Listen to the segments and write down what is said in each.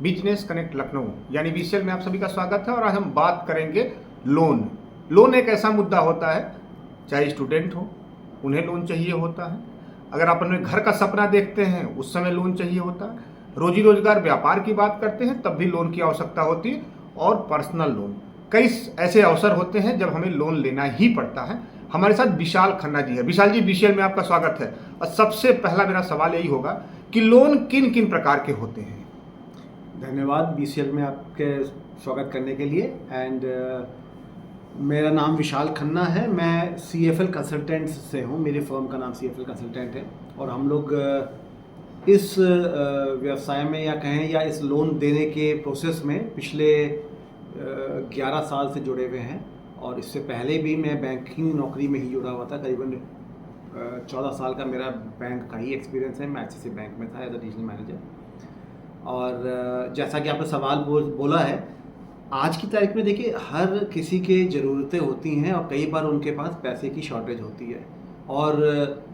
Business connect Lucknow यानी BCL में आप सभी का स्वागत है। और आज हम बात करेंगे लोन एक ऐसा मुद्दा होता है, चाहे स्टूडेंट हो उन्हें लोन चाहिए होता है, अगर आप अपने घर का सपना देखते हैं उस समय लोन चाहिए होता है, रोजी रोजगार व्यापार की बात करते हैं तब भी लोन की आवश्यकता होती है, और पर्सनल लोन कई ऐसे अवसर होते हैं जब हमें लोन लेना ही पड़ता है। हमारे साथ विशाल खन्ना जी है। विशाल जी, बीसीएल में आपका स्वागत है। और सबसे पहला मेरा सवाल यही होगा कि लोन किन किन प्रकार के होते हैं? धन्यवाद बीसीएल में आपके स्वागत करने के लिए। एंड मेरा नाम विशाल खन्ना है। मैं सीएफएल कंसल्टेंट से हूँ। मेरी फर्म का नाम सीएफएल कंसल्टेंट है और हम लोग इस व्यवसाय में या कहें या इस लोन देने के प्रोसेस में पिछले 11 साल से जुड़े हुए हैं। और इससे पहले भी मैं बैंकिंग नौकरी में ही जुड़ा हुआ था। करीबन 14 साल का मेरा बैंक का ही एक्सपीरियंस है। मैं आईसीआईसीआई बैंक में था एज अ रीजनल मैनेजर। और जैसा कि आपने सवाल बोला है, आज की तारीख में देखिए हर किसी के ज़रूरतें होती हैं और कई बार उनके पास पैसे की शॉर्टेज होती है। और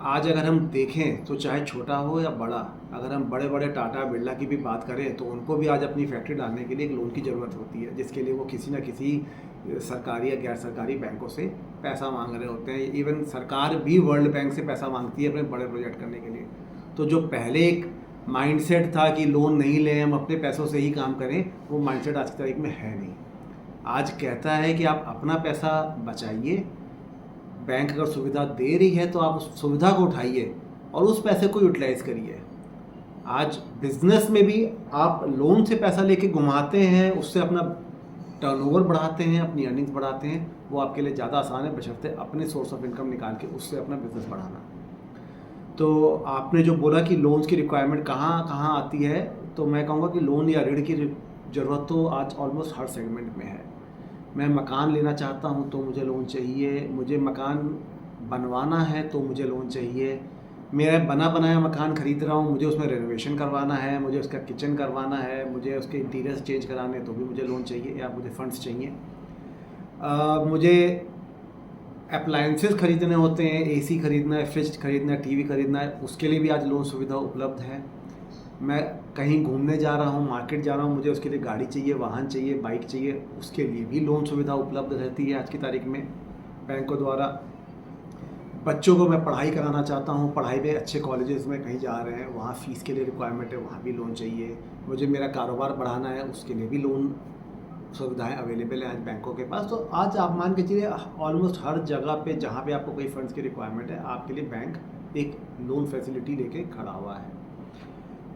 आज अगर हम देखें तो चाहे छोटा हो या बड़ा, अगर हम बड़े बड़े टाटा बिरला की भी बात करें तो उनको भी आज अपनी फैक्ट्री डालने के लिए एक लोन की ज़रूरत होती है, जिसके लिए वो किसी न किसी सरकारी या गैर सरकारी बैंकों से पैसा मांग रहे होते हैं। इवन सरकार भी वर्ल्ड बैंक से पैसा मांगती है अपने बड़े प्रोजेक्ट करने के लिए। तो जो पहले एक माइंडसेट था कि लोन नहीं लें, हम अपने पैसों से ही काम करें, वो माइंडसेट आज की तारीख में है नहीं। आज कहता है कि आप अपना पैसा बचाइए, बैंक अगर सुविधा दे रही है तो आप उस सुविधा को उठाइए और उस पैसे को यूटिलाइज करिए। आज बिजनेस में भी आप लोन से पैसा लेके घुमाते हैं, उससे अपना टर्नओवर बढ़ाते हैं, अपनी अर्निंग्स बढ़ाते हैं, वो आपके लिए ज़्यादा आसान है बशर्ते अपने सोर्स ऑफ इनकम निकाल के उससे अपना बिजनेस बढ़ाना। तो आपने जो बोला कि लोन्स की रिक्वायरमेंट कहाँ कहाँ आती है, तो मैं कहूँगा कि लोन या ऋण की ज़रूरत तो आज ऑलमोस्ट हर सेगमेंट में है। मैं मकान लेना चाहता हूँ तो मुझे लोन चाहिए, मुझे मकान बनवाना है तो मुझे लोन चाहिए, मेरा बना बनाया मकान ख़रीद रहा हूँ, मुझे उसमें रेनोवेशन करवाना है, मुझे उसका किचन करवाना है, मुझे उसके इंटीरियर्स चेंज कराने तो भी मुझे लोन चाहिए या मुझे फ़ंड्स चाहिए। मुझे अप्लायंसेस खरीदने होते हैं, एसी खरीदना है, फ्रिज खरीदना है, टीवी खरीदना है, उसके लिए भी आज लोन सुविधा उपलब्ध है। मैं कहीं घूमने जा रहा हूँ, मार्केट जा रहा हूँ, मुझे उसके लिए गाड़ी चाहिए, वाहन चाहिए, बाइक चाहिए, उसके लिए भी लोन सुविधा उपलब्ध रहती है आज की तारीख में बैंकों द्वारा। बच्चों को मैं पढ़ाई कराना चाहता हूँ, पढ़ाई में अच्छे कॉलेजेस में कहीं जा रहे हैं, वहाँ फ़ीस के लिए रिक्वायरमेंट है, वहाँ भी लोन चाहिए। मुझे मेरा कारोबार बढ़ाना है, उसके लिए भी लोन सुविधाएं अवेलेबल है आज बैंकों के पास। तो आज आप मान के चलिए ऑलमोस्ट हर जगह पे जहाँ पे आपको कोई फंड्स की रिक्वायरमेंट है, आपके लिए बैंक एक लोन फैसिलिटी लेके खड़ा हुआ है।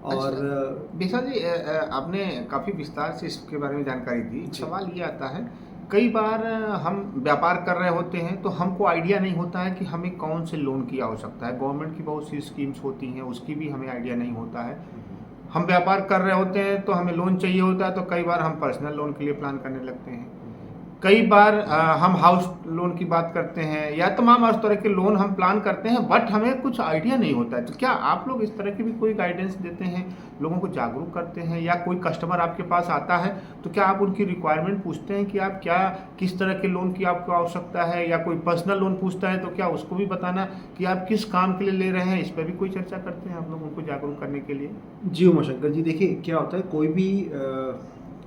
और विशाल जी, आपने काफ़ी विस्तार से इसके बारे में जानकारी दी। सवाल ये आता है, कई बार हम व्यापार कर रहे होते हैं तो हमको आइडिया नहीं होता है कि हमें कौन से लोन की आवश्यकता है। गवर्नमेंट की बहुत सी स्कीम्स होती हैं, उसकी भी हमें आइडिया नहीं होता है। हम व्यापार कर रहे होते हैं तो हमें लोन चाहिए होता है, तो कई बार हम पर्सनल लोन के लिए प्लान करने लगते हैं। कई बार हम हाउस लोन की बात करते हैं या तमाम इस तरह के लोन हम प्लान करते हैं, बट हमें कुछ आइडिया नहीं होता है। तो क्या आप लोग इस तरह की भी कोई गाइडेंस देते हैं, लोगों को जागरूक करते हैं, या कोई कस्टमर आपके पास आता है तो क्या आप उनकी रिक्वायरमेंट पूछते हैं कि आप क्या किस तरह के लोन की आपको आवश्यकता है, या कोई पर्सनल लोन पूछता है तो क्या उसको भी बताना कि आप किस काम के लिए ले रहे हैं, इस पर भी कोई चर्चा करते हैं आप लोग उनको जागरूक करने के लिए? जी उमाशंकर जी, देखिए क्या होता है, कोई भी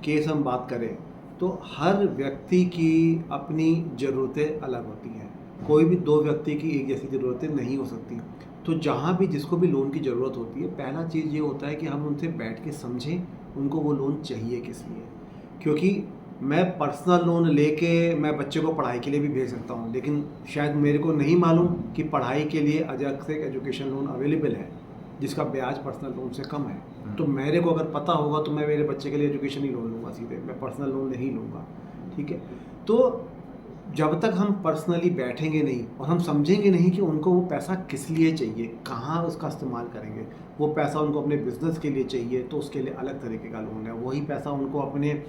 केस हम बात करें तो हर व्यक्ति की अपनी ज़रूरतें अलग होती हैं। कोई भी दो व्यक्ति की एक जैसी ज़रूरतें नहीं हो सकती। तो जहाँ भी जिसको भी लोन की ज़रूरत होती है, पहला चीज़ ये होता है कि हम उनसे बैठ के समझें उनको वो लोन चाहिए किस लिए। क्योंकि मैं पर्सनल लोन लेके मैं बच्चे को पढ़ाई के लिए भी भेज सकता हूँ, लेकिन शायद मेरे को नहीं मालूम कि पढ़ाई के लिए अलग से एजुकेशन लोन अवेलेबल है जिसका ब्याज पर्सनल लोन से कम है। तो मेरे को अगर पता होगा तो मैं मेरे बच्चे के लिए एजुकेशन ही लोन लूँगा, सीधे मैं पर्सनल लोन नहीं लूँगा। ठीक है, तो जब तक हम पर्सनली बैठेंगे नहीं और हम समझेंगे नहीं कि उनको वो पैसा किस लिए चाहिए, कहाँ उसका इस्तेमाल करेंगे, वो पैसा उनको अपने बिजनेस के लिए चाहिए तो उसके लिए अलग तरीके का लोन है, वही पैसा उनको अपने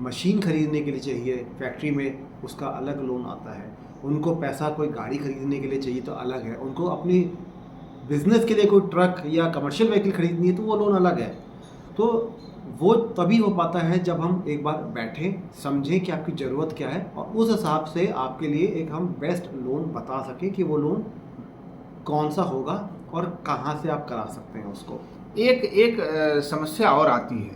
मशीन खरीदने के लिए चाहिए फैक्ट्री में, उसका अलग लोन आता है, उनको पैसा कोई गाड़ी खरीदने के लिए चाहिए तो अलग है, उनको अपनी बिजनेस के लिए कोई ट्रक या कमर्शियल व्हीकल खरीदनी है तो वो लोन अलग है। तो वो तभी हो पाता है जब हम एक बार बैठें, समझें कि आपकी ज़रूरत क्या है और उस हिसाब से आपके लिए एक हम बेस्ट लोन बता सकें कि वो लोन कौन सा होगा और कहाँ से आप करा सकते हैं उसको। एक एक समस्या और आती है।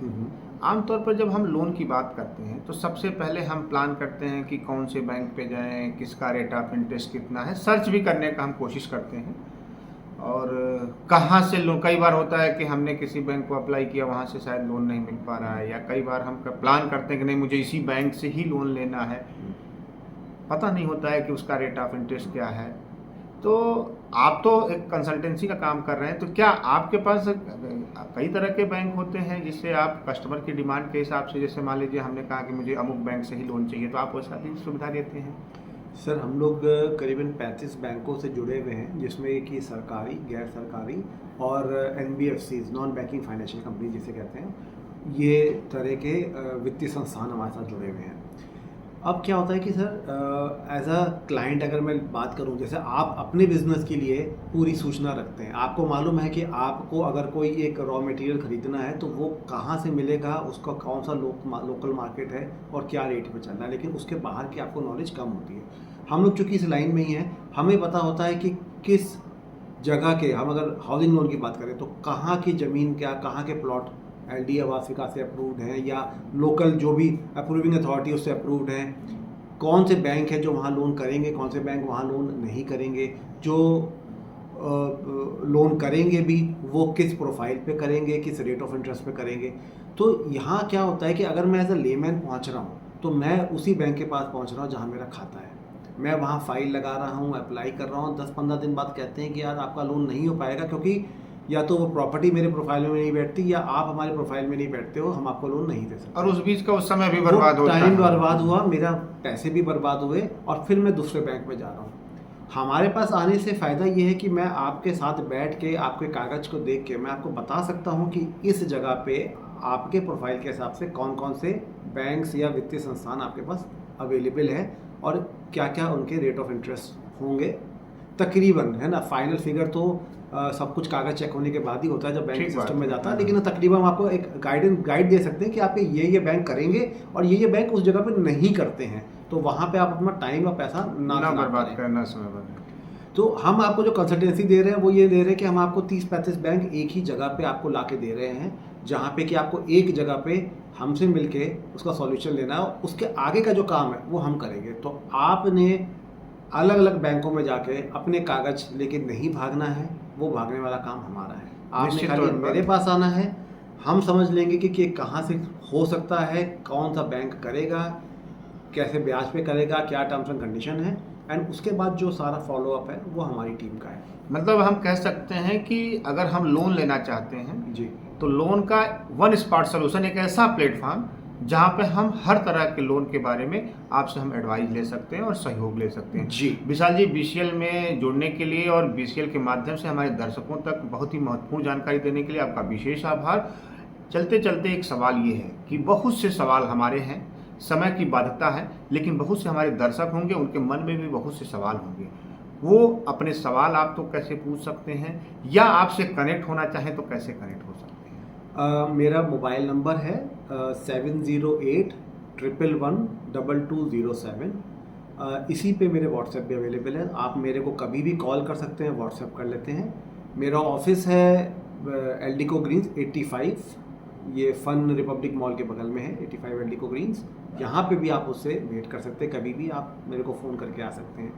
आमतौर पर जब हम लोन की बात करते हैं तो सबसे पहले हम प्लान करते हैं कि कौन से बैंक पे जाएं, किसका रेट ऑफ इंटरेस्ट कितना है, सर्च भी करने का हम कोशिश करते हैं। और कहाँ से लोन, कई बार होता है कि हमने किसी बैंक को अप्लाई किया, वहाँ से शायद लोन नहीं मिल पा रहा है, या कई बार हम प्लान करते हैं कि नहीं मुझे इसी बैंक से ही लोन लेना है, पता नहीं होता है कि उसका रेट ऑफ इंटरेस्ट क्या है। तो आप तो एक कंसल्टेंसी का काम कर रहे हैं, तो क्या आपके पास कई तरह के बैंक होते हैं जिससे आप कस्टमर की डिमांड के हिसाब से, जैसे मान लीजिए हमने कहा कि मुझे अमुक बैंक से ही लोन चाहिए, तो आप वैसा भी सुविधा देते हैं? सर हम लोग करीबन 35 बैंकों से जुड़े हुए हैं, जिसमें कि सरकारी, गैर सरकारी और NBFCs, non banking financial company जिसे कहते हैं, ये तरह के वित्तीय संस्थान हमारे साथ जुड़े हुए हैं। अब क्या होता है कि सर एज अ क्लाइंट अगर मैं बात करूं, जैसे आप अपने बिजनेस के लिए पूरी सूचना रखते हैं, आपको मालूम है कि आपको अगर कोई एक रॉ मटेरियल खरीदना है तो वो कहां से मिलेगा, उसका कौन सा लोकल मार्केट है और क्या रेट पे चल रहा है, लेकिन उसके बाहर की आपको नॉलेज कम होती है। हम लोग चूँकि इस लाइन में ही हैं, हमें पता होता है कि किस जगह के, हम अगर हाउसिंग लोन की बात करें तो कहाँ की ज़मीन, क्या कहाँ के प्लॉट LD आवासिका से अप्रूव्ड हैं या लोकल जो भी अप्रूविंग अथॉरिटी उससे अप्रूव्ड हैं, कौन से बैंक है जो वहाँ लोन करेंगे, कौन से बैंक वहाँ लोन नहीं करेंगे, जो लोन करेंगे भी वो किस प्रोफाइल पे करेंगे, किस रेट ऑफ इंटरेस्ट पे करेंगे। तो यहाँ क्या होता है कि अगर मैं एज अ लेमैन पहुँच रहा हूँ तो मैं उसी बैंक के पास पहुँच रहा हूँ जहाँ मेरा खाता है, मैं वहाँ फाइल लगा रहा हूँ, अप्लाई कर रहा हूँ, 10-15 दिन बाद कहते हैं कि यार आपका लोन नहीं हो पाएगा, क्योंकि या तो वो प्रॉपर्टी मेरे प्रोफाइल में नहीं बैठती या आप हमारे प्रोफाइल में नहीं बैठते हो, हम आपको लोन नहीं दे सकते। और उस बीच का उस समय भी बर्बाद होता है, टाइम बर्बाद हुआ, मेरा पैसे भी बर्बाद हुए, और फिर मैं दूसरे बैंक में जा रहा हूँ। हमारे पास आने से फ़ायदा ये है कि मैं आपके साथ बैठ के आपके कागज़ को देख के मैं आपको बता सकता हूँ कि इस जगह पे आपके प्रोफाइल के हिसाब से कौन कौन से बैंक्स या वित्तीय संस्थान आपके पास अवेलेबल है और क्या क्या उनके रेट ऑफ इंटरेस्ट होंगे तकरीबन, है ना। फाइनल फिगर तो सब कुछ कागज चेक होने के बाद ही होता है जब बैंक सिस्टम में जाता है, लेकिन तकरीबन हम आपको एक गाइड दे सकते हैं कि आपके ये बैंक करेंगे और ये बैंक उस जगह पे नहीं करते हैं, तो वहाँ पे आप अपना टाइम और पैसा ना बर्बाद करना, समय बर्बाद। तो हम आपको जो कंसल्टेंसी दे रहे हैं वो ये दे रहे हैं कि हम आपको 30-35 बैंक एक ही जगह पे आपको ला के दे रहे हैं, जहाँ पे कि आपको एक जगह पे हमसे मिलके उसका सॉल्यूशन लेना है, उसके आगे का जो काम है वो हम करेंगे। तो आपने अलग अलग बैंकों में जाके अपने कागज लेके नहीं भागना है, वो भागने वाला काम हमारा है। आपने खाली मेरे पास आना है, हम समझ लेंगे कि कहाँ से हो सकता है, कौन सा बैंक करेगा, कैसे ब्याज पे करेगा, क्या टर्म्स एंड कंडीशन है, एंड उसके बाद जो सारा फॉलोअप है वो हमारी टीम का है। मतलब हम कह सकते हैं कि अगर हम लोन लेना चाहते हैं जी, तो लोन का वन स्पॉट सोल्यूशन एक ऐसा प्लेटफॉर्म जहाँ पे हम हर तरह के लोन के बारे में आपसे हम एडवाइस ले सकते हैं और सहयोग ले सकते हैं। जी विशाल जी, BCL में जुड़ने के लिए और BCL के माध्यम से हमारे दर्शकों तक बहुत ही महत्वपूर्ण जानकारी देने के लिए आपका विशेष आभार। चलते चलते एक सवाल ये है कि बहुत से सवाल हमारे हैं, समय की बाध्यता है, लेकिन बहुत से हमारे दर्शक होंगे, उनके मन में भी बहुत से सवाल होंगे। वो अपने सवाल आप तो कैसे पूछ सकते हैं, या आपसे कनेक्ट होना चाहें तो कैसे कनेक्ट हो सकते हैं? मेरा मोबाइल नंबर है 708-111-2207। इसी पे मेरे व्हाट्सएप भी अवेलेबल है, आप मेरे को कभी भी कॉल कर सकते हैं, व्हाट्सएप कर लेते हैं। मेरा ऑफिस है एल्डिको ग्रीन्स 85, ये फन रिपब्लिक मॉल के बगल में है, 85 एल्डिको ग्रीन्स। यहाँ पे भी आप उससे भेंट कर सकते हैं, कभी भी आप मेरे को फ़ोन करके आ सकते हैं।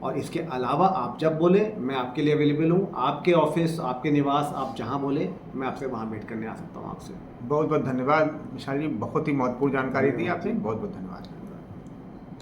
और इसके अलावा आप जब बोले मैं आपके लिए अवेलेबल हूँ, आपके ऑफिस, आपके निवास, आप जहाँ बोले मैं आपसे वहाँ भेंट करने आ सकता हूँ आपसे। बहुत बहुत धन्यवाद विशाल जी, बहुत ही महत्वपूर्ण जानकारी दी आपने, बहुत बहुत धन्यवाद।